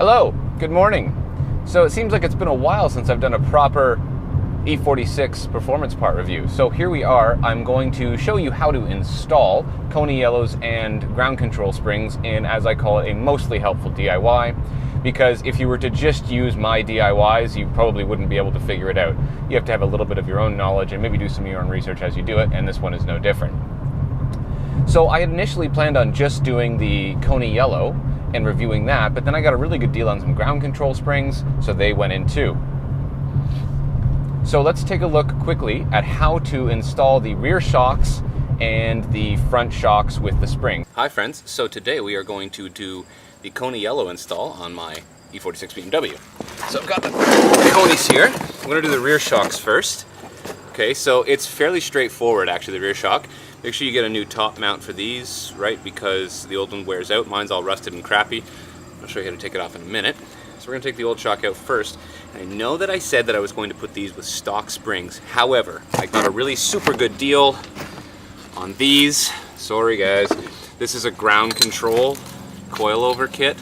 Hello, good morning. So it seems like it's been a while since I've done a proper E46 performance part review. So here we are. I'm going to show you how to install Koni Yellows and ground control springs in, as I call it, a mostly helpful DIY. Because if you were to just use my DIYs, you probably wouldn't be able to figure it out. You have to have a little bit of your own knowledge and maybe do some of your own research as you do it, and this one is no different. So I had initially planned on just doing the Koni Yellow and reviewing that, but then I got a really good deal on some ground control springs, so they went in too. So let's take a look quickly at how to install the rear shocks and the front shocks with the spring. Hi friends, so today we are going to do the Koni Yellow install on my E46 BMW. So I've got the Konis here. I'm going to do the rear shocks first. Okay, so it's fairly straightforward actually, the rear shock. Make sure you get a new top mount for these, right, because the old one wears out. Mine's all rusted and crappy. I'll show you how to take it off in a minute. So we're going to take the old shock out first. I know that I said that I was going to put these with stock springs. However, I got a really super good deal on these. Sorry guys. This is a ground control coilover kit.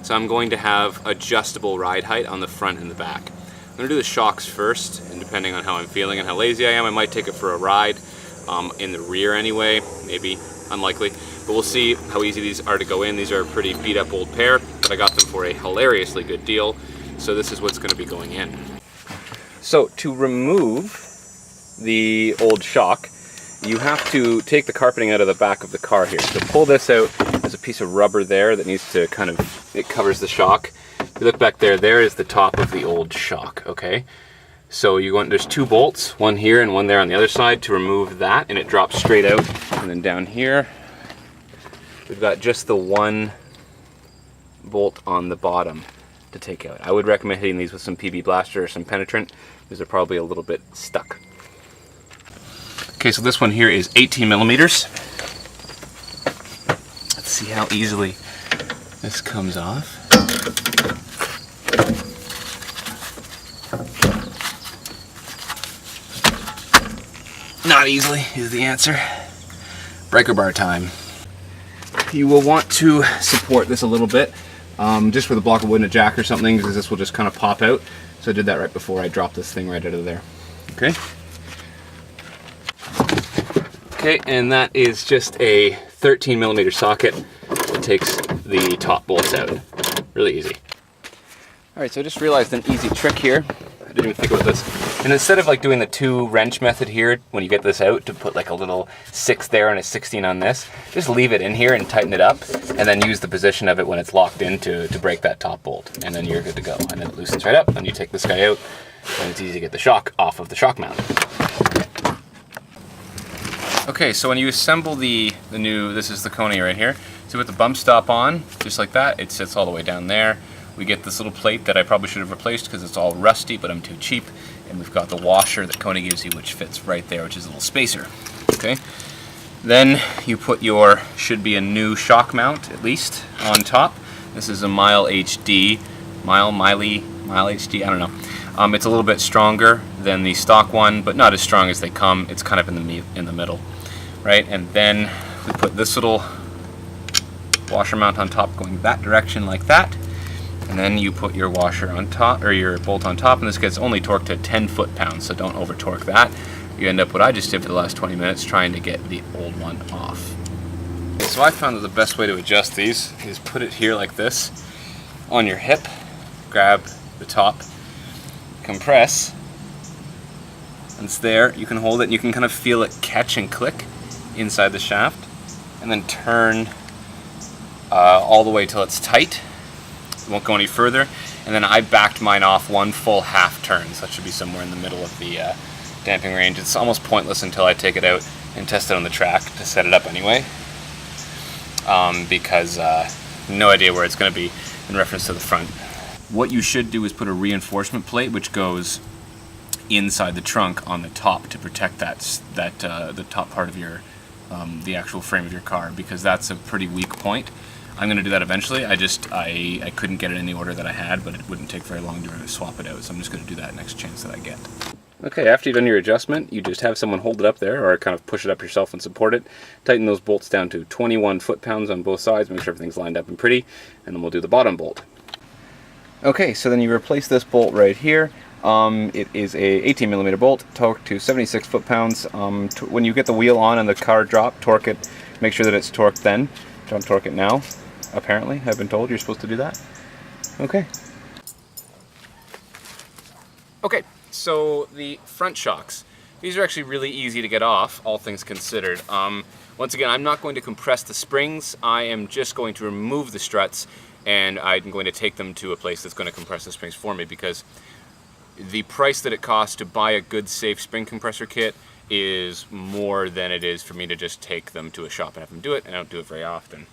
So I'm going to have adjustable ride height on the front and the back. I'm going to do the shocks first, and depending on how I'm feeling and how lazy I am, I might take it for a ride. In the rear anyway, maybe, unlikely, but we'll see how easy these are to go in. These are a pretty beat up old pair, but I got them for a hilariously good deal, so this is what's going to be going in. So to remove the old shock, you have to take the carpeting out of the back of the car here. So pull this out. There's a piece of rubber there that needs to kind of, it covers the shock. If you look back there, there is the top of the old shock, okay? So you want, there's two bolts, one here and one there on the other side to remove that, and it drops straight out. And then down here, we've got just the one bolt on the bottom to take out. I would recommend hitting these with some PB Blaster or some penetrant, because they're probably a little bit stuck. Okay, so this one here is 18 millimeters. Let's see how easily this comes off. Not easily is the answer. Breaker bar time. You will want to support this a little bit, just with a block of wood and a jack or something, because this will just kind of pop out. So I did that right before I dropped this thing right out of there. Okay. Okay, and that is just a 13 millimeter socket that takes the top bolts out. Really easy. All right, so I just realized an easy trick here. I didn't even think about this. And instead of like doing the 2 wrench method here, when you get this out, to put like a little 6 there and a 16 on this, just leave it in here and tighten it up, and then use the position of it when it's locked in to break that top bolt, and then you're good to go. And then it loosens right up, and you take this guy out, and it's easy to get the shock off of the shock mount. Okay, so when you assemble the new, this is the Koni right here, so with the bump stop on, just like that, it sits all the way down there. We get this little plate that I probably should have replaced because it's all rusty, but I'm too cheap. And we've got the washer that Koni gives you, which fits right there, which is a little spacer. Okay. Then you put your, should be a new shock mount at least, on top. This is a Mile HD, Mile HD, I don't know. It's a little bit stronger than the stock one, but not as strong as they come. It's kind of in the middle, right? And then we put this little washer mount on top, going that direction like that. And then you put your washer on top, or your bolt on top, and this gets only torqued to 10 foot-pounds, so don't over torque that. You end up what I just did for the last 20 minutes, trying to get the old one off. So I found that the best way to adjust these is put it here like this, on your hip, grab the top, compress, and it's there. You can hold it and you can kind of feel it catch and click inside the shaft, and then turn all the way till it's tight. Won't go any further, and then I backed mine off 1 full half turn, so that should be somewhere in the middle of the damping range. It's almost pointless until I take it out and test it on the track to set it up anyway, because no idea where it's going to be in reference to the front. What you should do is put a reinforcement plate which goes inside the trunk on the top to protect the top part of your the actual frame of your car, because that's a pretty weak point. I'm going to do that eventually. I couldn't get it in the order that I had, but it wouldn't take very long to swap it out, so I'm just going to do that next chance that I get. Okay, after you've done your adjustment, you just have someone hold it up there, or kind of push it up yourself and support it. Tighten those bolts down to 21 foot-pounds on both sides, make sure everything's lined up and pretty, and then we'll do the bottom bolt. Okay, so then you replace this bolt right here. It is a 18mm bolt, torqued to 76 foot-pounds. When you get the wheel on and the car drop, torque it. Make sure that it's torqued then. Don't torque it now. Apparently, I've been told you're supposed to do that. Okay. Okay, so the front shocks. These are actually really easy to get off, all things considered. Once again, I'm not going to compress the springs. I am just going to remove the struts, and I'm going to take them to a place that's going to compress the springs for me, because the price that it costs to buy a good, safe spring compressor kit is more than it is for me to just take them to a shop and have them do it, and I don't do it very often.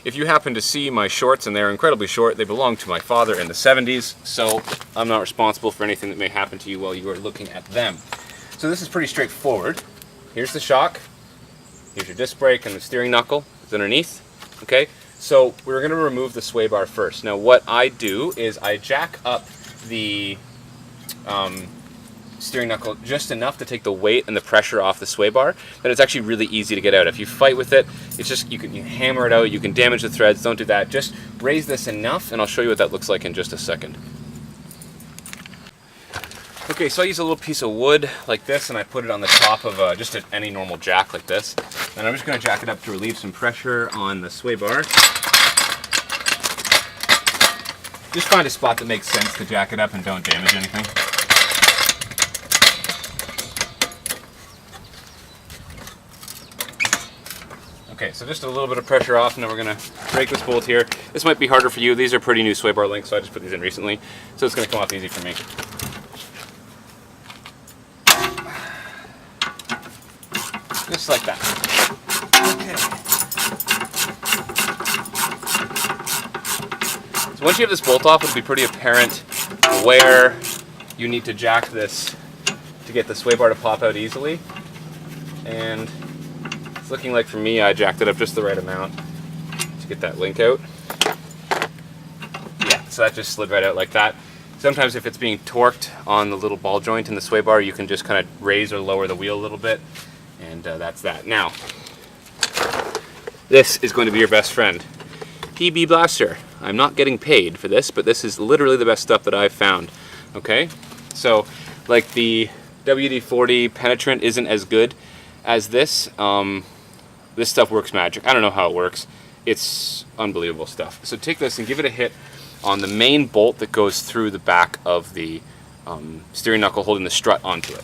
If you happen to see my shorts, and they're incredibly short, they belong to my father in the 70s, so I'm not responsible for anything that may happen to you while you are looking at them. So this is pretty straightforward. Here's the shock. Here's your disc brake, and the steering knuckle is underneath. Okay, so we're going to remove the sway bar first. Now what I do is I jack up the steering knuckle just enough to take the weight and the pressure off the sway bar that it's actually really easy to get out. If you fight with it, it's just, you can hammer it out, you can damage the threads. Don't do that. Just raise this enough, and I'll show you what that looks like in just a second. Okay, so I use a little piece of wood like this, and I put it on the top of just any normal jack like this. And I'm just going to jack it up to relieve some pressure on the sway bar. Just find a spot that makes sense to jack it up and don't damage anything. Okay, so just a little bit of pressure off, and then we're going to break this bolt here. This might be harder for you. These are pretty new sway bar links, so I just put these in recently. So it's going to come off easy for me. Just like that. Okay. So once you have this bolt off, it'll be pretty apparent where you need to jack this to get the sway bar to pop out easily. And it's looking like for me, I jacked it up just the right amount to get that link out. Yeah, so that just slid right out like that. Sometimes if it's being torqued on the little ball joint in the sway bar, you can just kind of raise or lower the wheel a little bit. And that's that. Now, this is going to be your best friend. PB Blaster. I'm not getting paid for this, but this is literally the best stuff that I've found. Okay? So, like the WD-40 penetrant isn't as good as this. This stuff works magic. I don't know how it works. It's unbelievable stuff. So take this and give it a hit on the main bolt that goes through the back of the steering knuckle, holding the strut onto it.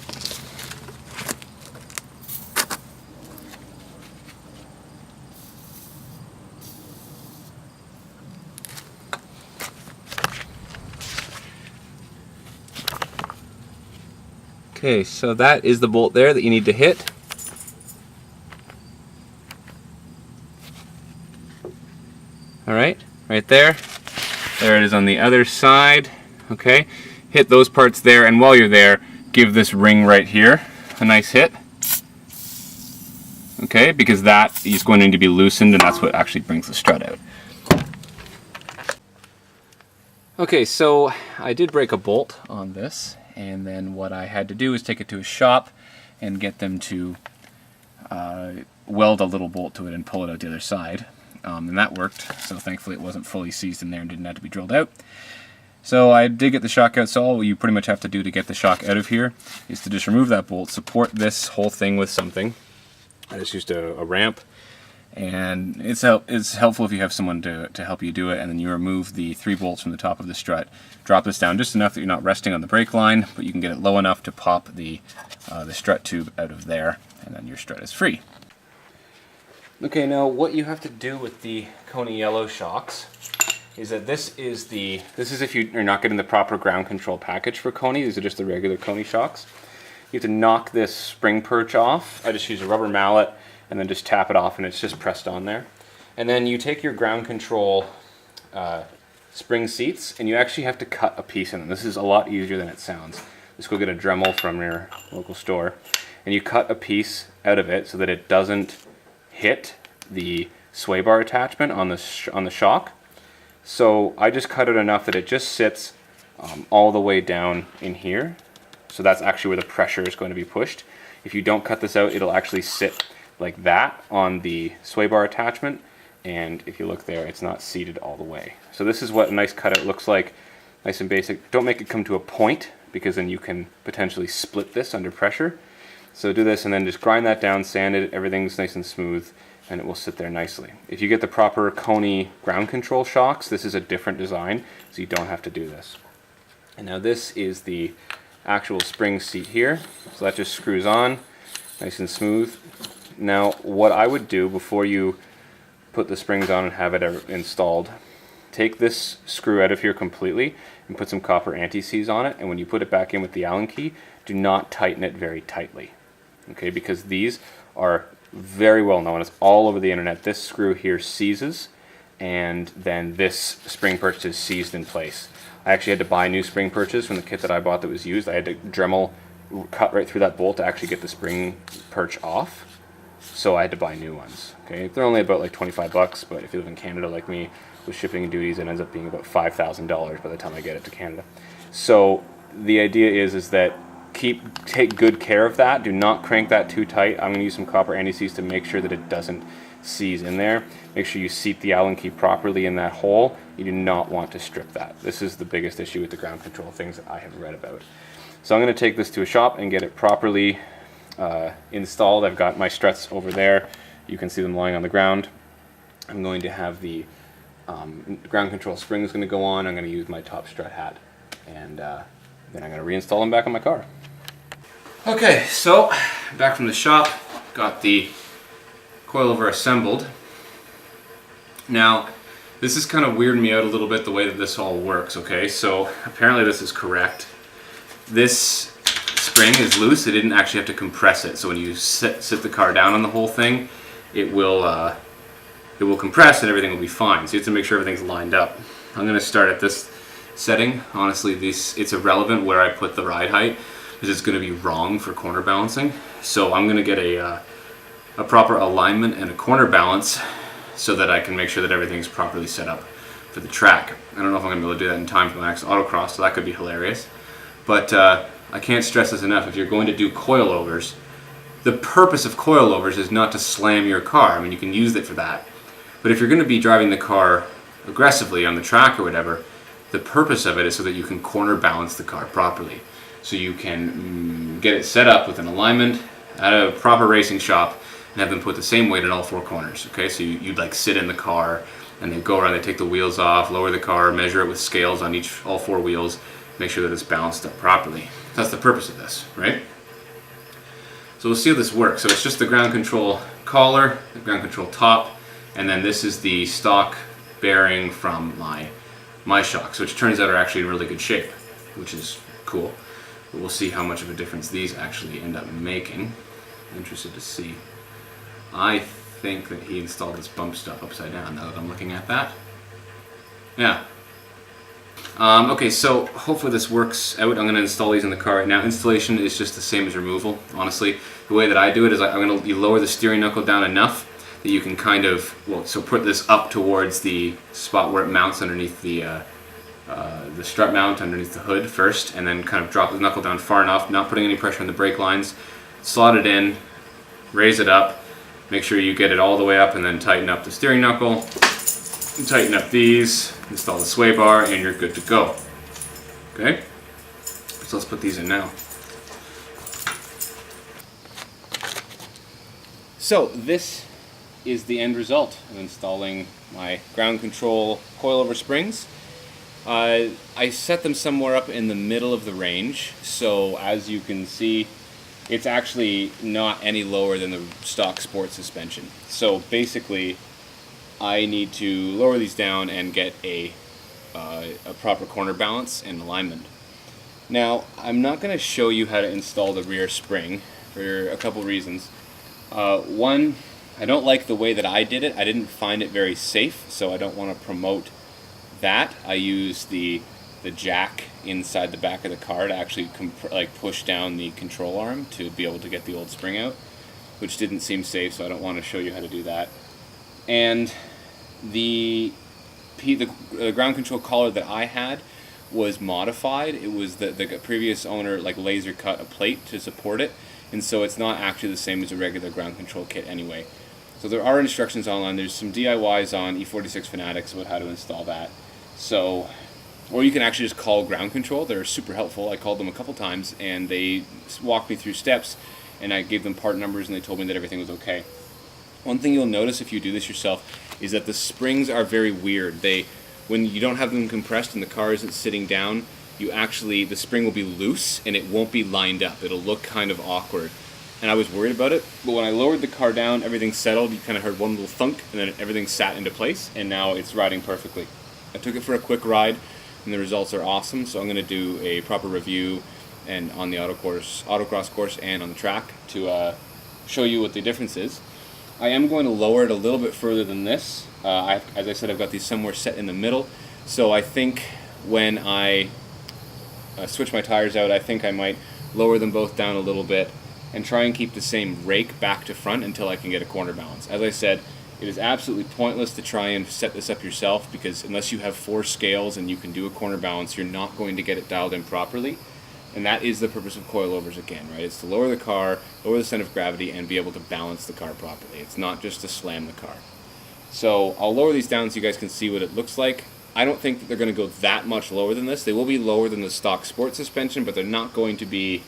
Okay, so that is the bolt there that you need to hit. Alright, right there. There it is on the other side. Okay, hit those parts there, and while you're there, give this ring right here a nice hit. Okay, because that is going to be loosened, and that's what actually brings the strut out. Okay, so I did break a bolt on this, and then what I had to do is take it to a shop and get them to weld a little bolt to it and pull it out the other side. And that worked, so thankfully it wasn't fully seized in there and didn't have to be drilled out. So I did get the shock out, so all you pretty much have to do to get the shock out of here is to just remove that bolt, support this whole thing with something. I just used a ramp, and it's helpful if you have someone to help you do it, and then you remove the 3 bolts from the top of the strut. Drop this down just enough that you're not resting on the brake line, but you can get it low enough to pop the strut tube out of there, and then your strut is free. Okay, now what you have to do with the Koni Yellow shocks is that this is if you're not getting the proper ground control package for Koni. These are just the regular Koni shocks. You have to knock this spring perch off. I just use a rubber mallet and then just tap it off, and it's just pressed on there. And then you take your ground control spring seats, and you actually have to cut a piece in them. This is a lot easier than it sounds. Just go get a Dremel from your local store, and you cut a piece out of it so that it doesn't hit the sway bar attachment on the shock. So I just cut it enough that it just sits all the way down in here. So that's actually where the pressure is going to be pushed. If you don't cut this out, it'll actually sit like that on the sway bar attachment, and if you look there, it's not seated all the way. So this is what a nice cutout looks like Nice and basic. Don't make it come to a point, because then you can potentially split this under pressure. So do this and then just grind that down, sand it, everything's nice and smooth, and it will sit there nicely. If you get the proper Koni ground control shocks, this is a different design, so you don't have to do this. And now this is the actual spring seat here. So that just screws on, nice and smooth. Now what I would do before you put the springs on and have it installed, take this screw out of here completely and put some copper anti-seize on it, and when you put it back in with the Allen key, do not tighten it very tightly. Okay, because these are very well known. It's all over the internet. This screw here seizes, and then this spring perch is seized in place. I actually had to buy new spring perches from the kit that I bought that was used. I had to Dremel cut right through that bolt to actually get the spring perch off, so I had to buy new ones. Okay, they're only about like 25 bucks, but if you live in Canada like me, with shipping and duties, it ends up being about $5,000 by the time I get it to Canada. So the idea is that take good care of that. Do not crank that too tight. I'm going to use some copper anti-seize to make sure that it doesn't seize in there. Make sure you seat the Allen key properly in that hole. You do not want to strip that. This is the biggest issue with the ground control things that I have read about. So I'm going to take this to a shop and get it properly installed. I've got my struts over there. You can see them lying on the ground. I'm going to have the ground control spring is going to go on. I'm going to use my top strut hat, and then I'm going to reinstall them back on my car. Okay, so back from the shop, got the coilover assembled. Now, this is kind of weirding me out a little bit, the way that this all works, okay? So apparently this is correct. This spring is loose. It didn't actually have to compress it. So when you sit the car down on the whole thing, it will compress and everything will be fine. So you have to make sure everything's lined up. I'm going to start at this setting. Honestly, it's irrelevant where I put the ride height, because it's going to be wrong for corner balancing. So I'm going to get a proper alignment and a corner balance so that I can make sure that everything's properly set up for the track. I don't know if I'm going to be able to do that in time for my next autocross, so that could be hilarious. But I can't stress this enough. If you're going to do coilovers, the purpose of coilovers is not to slam your car. I mean, you can use it for that. But if you're going to be driving the car aggressively on the track or whatever, the purpose of it is so that you can corner balance the car properly. So you can get it set up with an alignment at a proper racing shop and have them put the same weight in all four corners. Okay, so you'd like sit in the car and they go around, they take the wheels off, lower the car, measure it with scales on all four wheels, make sure that it's balanced up properly. That's the purpose of this, right? So we'll see how this works. So it's just the ground control collar, the ground control top, and then this is the stock bearing from my shocks, which turns out are actually in really good shape, which is cool. But we'll see how much of a difference these actually end up making. I'm interested to see. I think that he installed this bump stop upside down now that I'm looking at that. Yeah. Okay, so hopefully this works out. I'm going to install these in the car right now. Installation is just the same as removal, honestly. The way that I do it is you lower the steering knuckle down enough that you can kind of, so put this up towards the spot where it mounts underneath the strut mount underneath the hood first, and then kind of drop the knuckle down far enough, not putting any pressure on the brake lines, slot it in, raise it up, make sure you get it all the way up, and then tighten up the steering knuckle, tighten up these, install the sway bar, and you're good to go. Okay? So let's put these in now. So this is the end result of installing my ground control coilover springs. I set them somewhere up in the middle of the range, so as you can see, it's actually not any lower than the stock sport suspension. So basically, I need to lower these down and get a proper corner balance and alignment. Now, I'm not going to show you how to install the rear spring for a couple reasons. One, I don't like the way that I did it. I didn't find it very safe, so I don't want to promote that. I use the jack inside the back of the car to actually push down the control arm to be able to get the old spring out, which didn't seem safe, so I don't want to show you how to do that. And the ground control collar that I had was modified. It was the previous owner laser cut a plate to support it, and so it's not actually the same as a regular ground control kit anyway. So there are instructions online. There's some DIYs on E46 Fanatics about how to install that. So Or you can actually just call ground control. They're super helpful. I called them a couple times and they walked me through steps, and I gave them part numbers and they told me that everything was okay. One thing you'll notice if you do this yourself is that the springs are very weird. When you don't have them compressed and the car isn't sitting down, the spring will be loose and it won't be lined up. It'll look kind of awkward. And I was worried about it, but when I lowered the car down, everything settled. You kind of heard one little thunk, and then everything sat into place, and now it's riding perfectly. I took it for a quick ride, and the results are awesome, so I'm going to do a proper review and on the autocross course and on the track to show you what the difference is. I am going to lower it a little bit further than this. As I said, I've got these somewhere set in the middle, so I think when I switch my tires out, I think I might lower them both down a little bit and try and keep the same rake back to front until I can get a corner balance. As I said, it is absolutely pointless to try and set this up yourself, because unless you have 4 scales and you can do a corner balance, you're not going to get it dialed in properly. And that is the purpose of coilovers again, right? It's to lower the car, lower the center of gravity, and be able to balance the car properly. It's not just to slam the car. So I'll lower these down so you guys can see what it looks like. I don't think that they're going to go that much lower than this. They will be lower than the stock sport suspension, but they're not going to be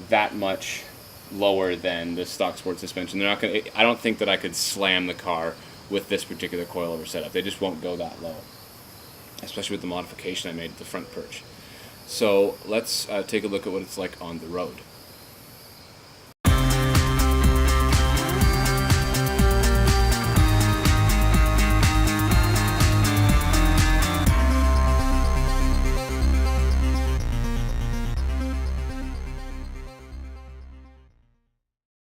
that much lower than the stock sport suspension. They're not going to, I don't think that I could slam the car with this particular coilover setup. They just won't go that low, especially with the modification I made to the front perch. So let's take a look at what it's like on the road.